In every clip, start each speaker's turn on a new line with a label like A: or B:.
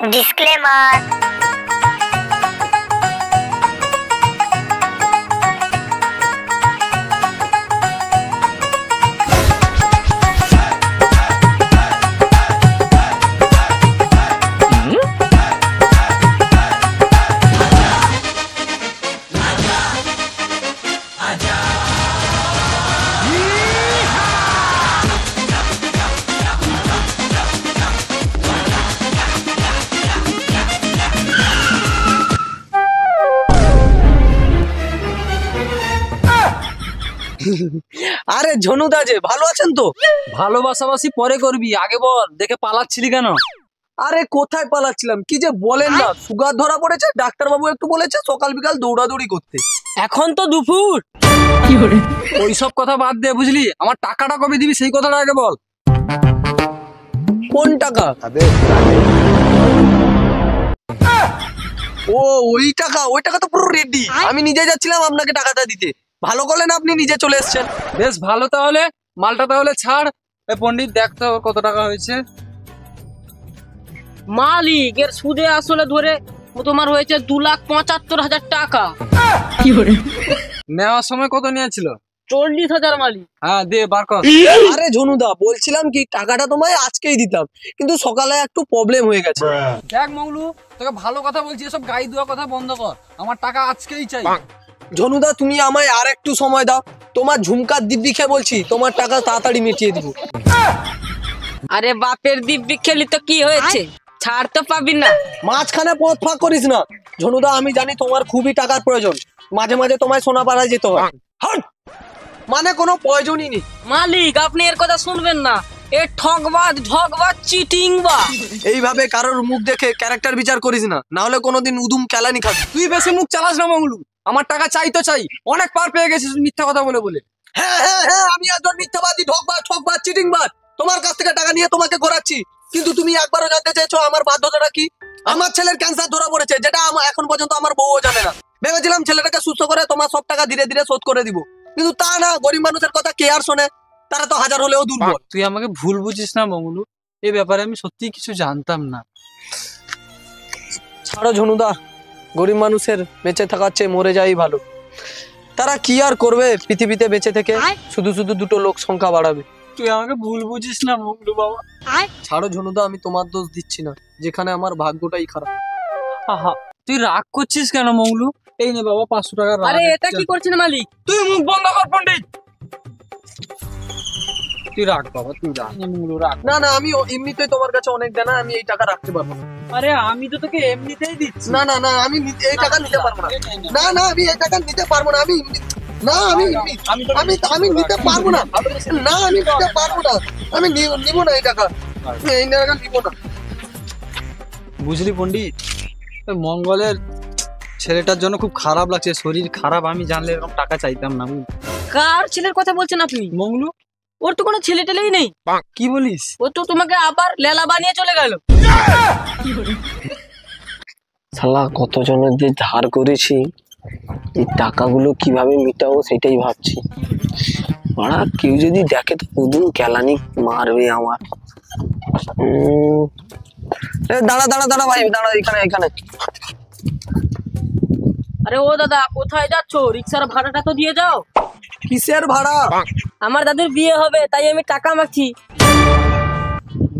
A: Disclaimer.
B: আরে ঝনুদা যে ভালো আছেন তো? ভালোবাসাবাসি পরে করবি, আগে বল দেখে পালাচ্ছিলি কেন? আরে কোথায় পালাচ্ছিলাম, কি যে বলেন না, সুগার ধরা পড়েছে, ডাক্তারবাবু একটু বলেছে সকাল বিকাল দৌড়াদৌড়ি করতে। এখন তো দুপুর। ওইসব কথা বাদ দে বুঝলি, আমার টাকাটা কবে দিবি সেই কথাটা আগে বল। কোন টাকা? ও ওই টাকা, ওই টাকা তো পুরো রেডি, আমি নিজে যাচ্ছিলাম আপনাকে টাকাটা দিতে। ভালো করলেন আপনি নিজে চলে এসেছেন। বেশ ভালো, তাহলে মালটা তাহলে ছাড়। পণ্ডিত দেখতে হবে কত টাকা হয়েছে।
C: মালিক এর সুদে আসলে ধরে তোমার হয়েছে 2,75,000 টাকা।
B: নেওয়ার সময় কত নিয়েছিল?
C: 40,000 মালিক।
B: হ্যাঁ দে বার কর। আরে ঝনুদা বলছিলাম কি, টাকাটা তোমায় আজকেই দিতাম, কিন্তু সকালে একটু প্রবলেম হয়ে গেছে। দেখ মংলু, তোকে ভালো কথা বলছি, এসব গাই দেওয়া কথা বন্ধ কর, আমার টাকা আজকেই চাই। ঝনুদা তুমি আমায় আর একটু সময় দাও, তোমার ঝুমকার দিব্যি খেয়ে বলছি, তোমার টাকা তাড়াতাড়ি মিটিয়ে দিব।
C: আরে বাপের দিব্যি খেলি তো কি হয়েছে, ছাড় তো পাবি না।
B: মাঝখানে পথ ফাঁক করিস না ঝনুদা, আমি জানি তোমার খুবই টাকার প্রয়োজন, মাঝে মাঝে তোমায় সোনা পাড়ায় যেতে হয়। হট, মানে কোনো প্রয়োজনই নেই।
C: মালিক আপনি এর কথা শুনবেন না, এ ঠকবাজ ঢকবাজ চিটিংবাজ।
B: এইভাবে কারোর মুখ দেখে ক্যারেক্টার বিচার করিস না, না হলে কোনোদিন উদুম কেলানি খাবি। তুই বেশি মুখ চালাস না মঙ্গলু, আমার টাকা চাই তো চাই, অনেক পার পেয়ে গেছিস মিথ্যা কথা বলে বলে। হ্যাঁ হ্যাঁ হ্যাঁ, আমি একজন মিথ্যাবাদী, ঢকবাজ, ঠকবাজ, চিটিংবাজ, তোমার কাছ থেকে টাকা নিয়ে তোমাকে ঘোরাচ্ছি, কিন্তু তুমি একবারও জানতে চেয়েছো আমার বাধ্যতাটা কি? আমার ছেলের ক্যান্সার ধরা পড়েছে, যেটা এখন পর্যন্ত আমার বউও জানে না। ভেবেছিলাম ছেলেটাকে সুস্থ করে তোমার সব টাকা ধীরে ধীরে শোধ করে দিব, কিন্তু তা না, গরিব মানুষের কথা কে আর শোনে, তারা তো হাজার হলেও দুর্বল। তুই আমাকে ভুল বুঝিস না মঙ্গলু, এই ব্যাপারে আমি সত্যি কিছু জানতাম না। ছাড়ো ঝনুদা, গরিব মানুষের বেঁচে থাকার চেয়ে মরে যাই ভালো। তারা কি আর করবে পৃথিবীতে বেঁচে থেকে, শুধু শুধু দুটো লোক সংখ্যা বাড়াবে। তুই আমাকে ভুল বুঝিস না মঙ্গলু বাবা। ছাড়ো ঝনুদা, আমি তোমার দোষ দিচ্ছি না, যেখানে আমার ভাগ্যটাই খারাপ। আহা, তুই রাগ করছিস কেন মঙ্গলু? এই নে বাবা 500 টাকা।
C: আরে এটা কি করছেন মালিক?
B: তুই মুখ বন্ধ কর পণ্ডিত। তুই রাখ বাবা, তুই রাখ। না না, আমি এমনিতেই তোমার কাছে অনেক দেনা, আমি এই টাকা রাখতে পারবো না।
C: আরে আমি তো তোকে এমনিতেই দিচ্ছি।
B: না না না, আমি এই টাকা নিতে পারবো না। না না, আমি এই টাকা নিতে পারবো না। আমি না, আমি আমি নিতে পারবো না। না, আমি নিতে পারবো না, আমি নিব না এই টাকা, এই টাকা নিব না। বুঝলি পণ্ডিত, মঙ্গলের ছেলেটার জন্য খুব খারাপ লাগছে, শরীর খারাপ, আমি জানলে এরকম টাকা চাইতাম না।
C: কার ছেলের কথা বলছেন আপনি?
B: মঙ্গলু,
C: ওর তো কোনো ছেলে টেলেই নেই।
B: কি বলিস?
C: ও তো তোমাকে আবার লেলা বানিয়ে চলে গেল।
D: শালা কত জনের দিয়ে ধার করেছি, এই টাকাগুলো কিভাবে মিটাবো সেটাই ভাবছি। বাড়া কেউ যদি দেখে তো দুদিন কেলানি মারবে আমার। দাঁড়া দাঁড়া দাঁড়া ভাই, দাঁড়া, এখানে এখানে।
C: আরে ও দাদা, কোথায় যাচ্ছ? রিক্সার ভাড়াটা তো দিয়ে যাও।
B: কিসের ভাড়া?
C: আমার দাদুর বিয়ে হবে, তাই আমি টাকা মাগছি।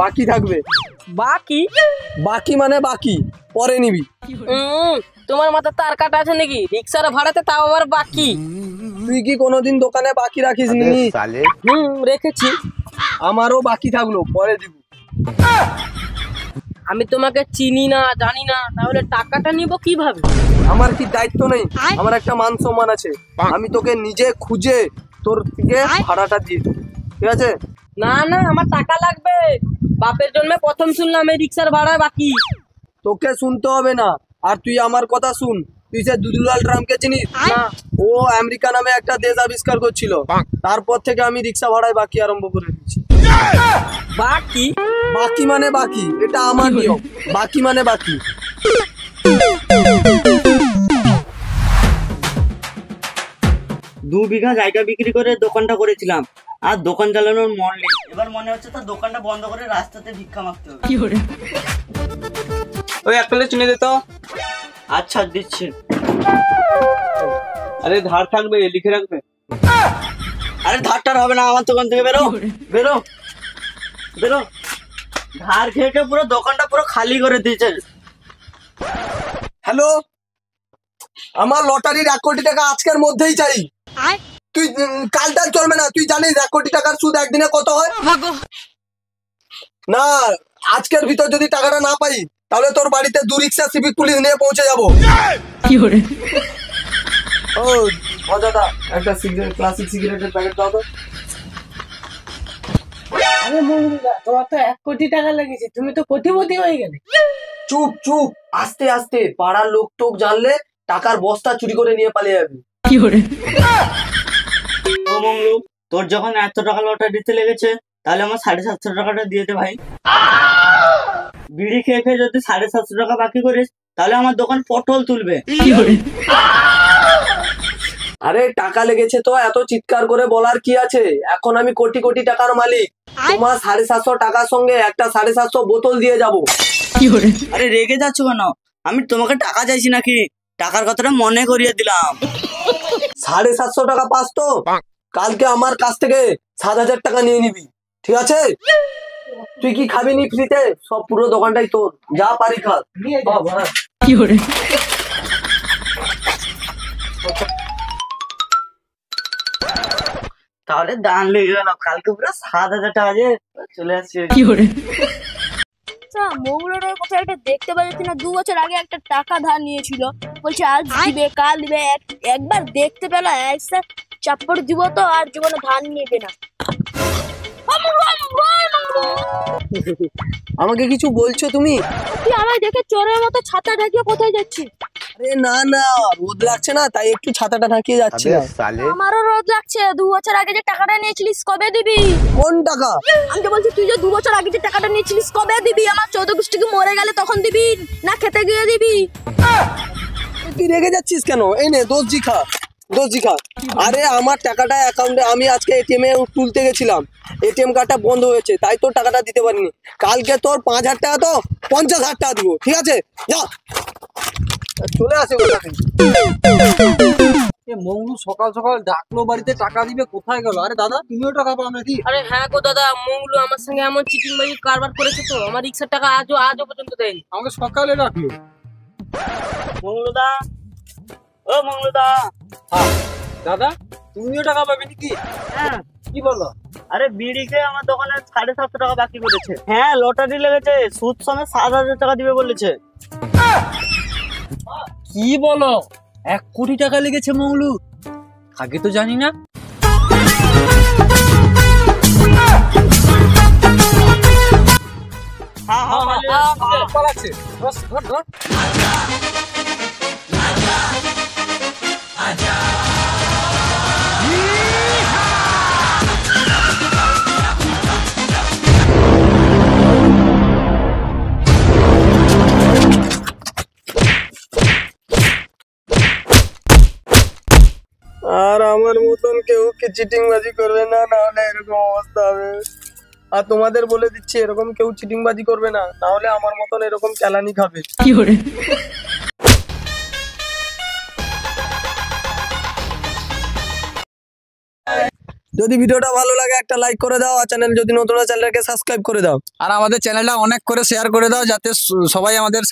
B: বাকি থাকবে?
C: বাকি?
B: বাকি মানে বাকি, পরে নিবি।
C: তোমার মাথা তার কাটা আছে নাকি? রিক্সার ভাড়াতে তাও আবার বাকি?
B: তুই কি কোনোদিন দোকানে বাকি রাখিস নি?
C: রেখেছি।
B: আমারও বাকি থাকলো, পরে দিব।
C: আমি তোমাকে চিনি না, জানি না, তাহলে টাকাটা নিব কিভাবে?
B: আমার কি দায়িত্ব নেই? আমার একটা মান সম্মান আছে, আমি তোকে নিজে খুঁজে তোর থেকে ভাড়াটা দিয়ে দেবো, ঠিক আছে?
C: না না, আমার টাকা লাগবে। বাপের জন্মে প্রথম শুনলাম এই রিক্সার ভাড়া বাকি।
B: তোকে শুনতে হবে না, আর তুই আমার কথা শুন। তুই যে দুদুলাল ট্রাম্পকে চিনিস না? ও আমেরিকা নামে একটা দেশ আবিষ্কার করছিল, তারপর থেকে আমি রিক্সা ভাড়ায় বাকি আরম্ভ করে দিচ্ছি।
C: বাকি?
B: বাকি মানে বাকি, এটা আমার নিয়ম, বাকি মানে বাকি।
E: 2 বিঘা জায়গা বিক্রি করে দোকানটা করেছিলাম, আর দোকান চালানোর মন নেই। এবার মনে হচ্ছে তো দোকানটা বন্ধ করে রাস্তাতে ভিক্ষা মাগতে হবে।
B: ওই 1 প্লেট চিনি দে তো।
E: আচ্ছা দিচ্ছি।
B: আরে ধার থাকবে, লিখে রাখবে।
E: আরে ধারটার হবে না, আমার দোকান থেকে বেরো বেরো বেরো। ধার খেয়ে খেয়ে পুরো দোকানটা পুরো খালি করে দিয়েছে।
B: হ্যালো, আমার লটারির 1 কোটি টাকা আজকের মধ্যেই চাই। তুই কালটা চলবে না, তুই জানিস 1 কোটি টাকার সুদ একদিনে কত হয়? না, আজকের ভিতর যদি টাকাটা না পাই তাহলে তোর বাড়িতে 2 রিক্সা সিভিক পুলিশ নিয়ে পৌঁছে যাবো। ও মজাদা, একটা সিগারেট, ক্লাসিক সিগারেটের প্যাকেট দাও তো।
C: আরে মঙ্গলদা, তোমার তো 1 কোটি টাকা লেগেছে, তুমি তো কোটিপতি হয়ে গেলে।
B: চুপ চুপ, আস্তে আস্তে, পাড়ার লোক টোক জানলে টাকার বস্তা চুরি করে নিয়ে পালিয়ে যাবি।
E: ও মঙ্গলু, তোর যখন এত টাকা লটারিতে লেগেছে তাহলে আমার 750 টাকাটা দিয়ে দে ভাই। বিড়ি খেয়ে খেয়ে যদি 750 টাকা বাকি করিস তাহলে আমার দোকান পটল তুলবে।
B: আরে টাকা লেগেছে তো এত চিৎকার করে বলার কি আছে? এখন আমি কোটি কোটি টাকার মালিক। তোমার 750 টাকার সঙ্গে একটা 750 বোতল দিয়ে যাব।
E: আরে রেগে যাচ্ছ কেন? আমি তোমাকে টাকা চাইছি নাকি? টাকার কথাটা মনে করিয়ে দিলাম।
B: 750 টাকা পাস তো? কালকে আমার কাছ থেকে 7,000 টাকা নিয়ে নিবি, ঠিক আছে? তুই কি খাবি নি ফ্রিতে? সব পুরো দোকানটাই তোর, যা পারি খা। বাবা,
E: তাহলে দান লেগে গেল, কালকে পুরো 7,000 টাকা দিয়ে চলে আসছে।
A: মঙ্গলের কোথায় একটা দেখতে পাচ্ছি না, 2 বছর আগে একটা টাকা ধার নিয়েছিল, বলছে আজ দিবে কাল দিবে। একবার দেখতে পেলো, একটা চাপড় দিব তো আর জীবনে ধার নিয়ে না।
B: আমাকে কিছু বলছো তুমি?
A: তুই আমায় দেখে চোরের মতো ছাতা ঢাকিয়ে কোথায় যাচ্ছিস?
B: আরে না না, রোদ লাগছে না তাই একটু ছাতাটা ঢাকিয়ে যাচ্ছি।
A: আমারও রোদ লাগছে। 2 বছর আগে যে টাকাটা নিয়েছিলিস কবে দিবি?
B: কোন টাকা?
A: আমি তো বলছি, তুই যে 2 বছর আগে যে টাকাটা নিয়েছিলিস কবে দিবি? আমার 14 গোষ্ঠীকে মরে গেলে তখন দিবি না খেতে গিয়ে দিবি?
B: তুই রেগে যাচ্ছিস কেন? এই নে দোষজি খা, দোষজি খা। আরে আমার টাকাটা অ্যাকাউন্টে, আমি আজকে এটিএম এ তুলতে গেছিলাম, এটিএম কার্ডটা বন্ধ হয়েছে তাই তোর টাকাটা দিতে পারিনি। কালকে তোর 5,000 টাকা তো 50,000 টাকা দিব, ঠিক আছে? যা চলে আসে। মঙ্গলু সকাল সকাল ডাকলো বাড়িতে টাকা দিবে, কোথায় গেল? আরে দাদা, তুমিও টাকা পাও নাকি?
C: আরে হ্যাঁ গো দাদা, মঙ্গলু আমার সঙ্গে এমন চিটিংবাজি কারবার করেছে তো আমার রিক্সার টাকা আজও পর্যন্ত দেয়নি।
B: আমাকে সকালে ডাকলো।
E: মঙ্গলুদা, ও মঙ্গলুদা।
B: দাদা, তুমিও টাকা পাবে নাকি?
E: হ্যাঁ,
B: কি বলো?
E: আরে বিড়ি খেয়ে আমার দোকানে 750 টাকা বাকি করেছে। হ্যাঁ, লটারি লেগেছে, সুদ সমেত 7,000 টাকা দিবে বলেছে।
B: কি বলো? 1 কোটি টাকা লেগেছে মঙ্গলু? আগে তো জানি না।
E: হ্যাঁ হ্যাঁ,
B: পালাচ্ছে। ধর, ধর, ধর। আর আমার মতন কেউ কি চিটিংবাজি করবে না, না হলে এরকম অবস্থা হবে। আর তোমাদের বলে দিচ্ছি, এরকম কেউ চিটিংবাজি করবে না, না হলে আমার মতন এরকম কেলানি খাবে। যদি ভিডিওটা ভালো লাগে একটা লাইক করে দাও, আর চ্যানেল যদি নতুন হয় চ্যানেলকে সাবস্ক্রাইব করে দাও, আর আমাদের চ্যানেলটা অনেক করে শেয়ার করে দাও যাতে সবাই আমাদের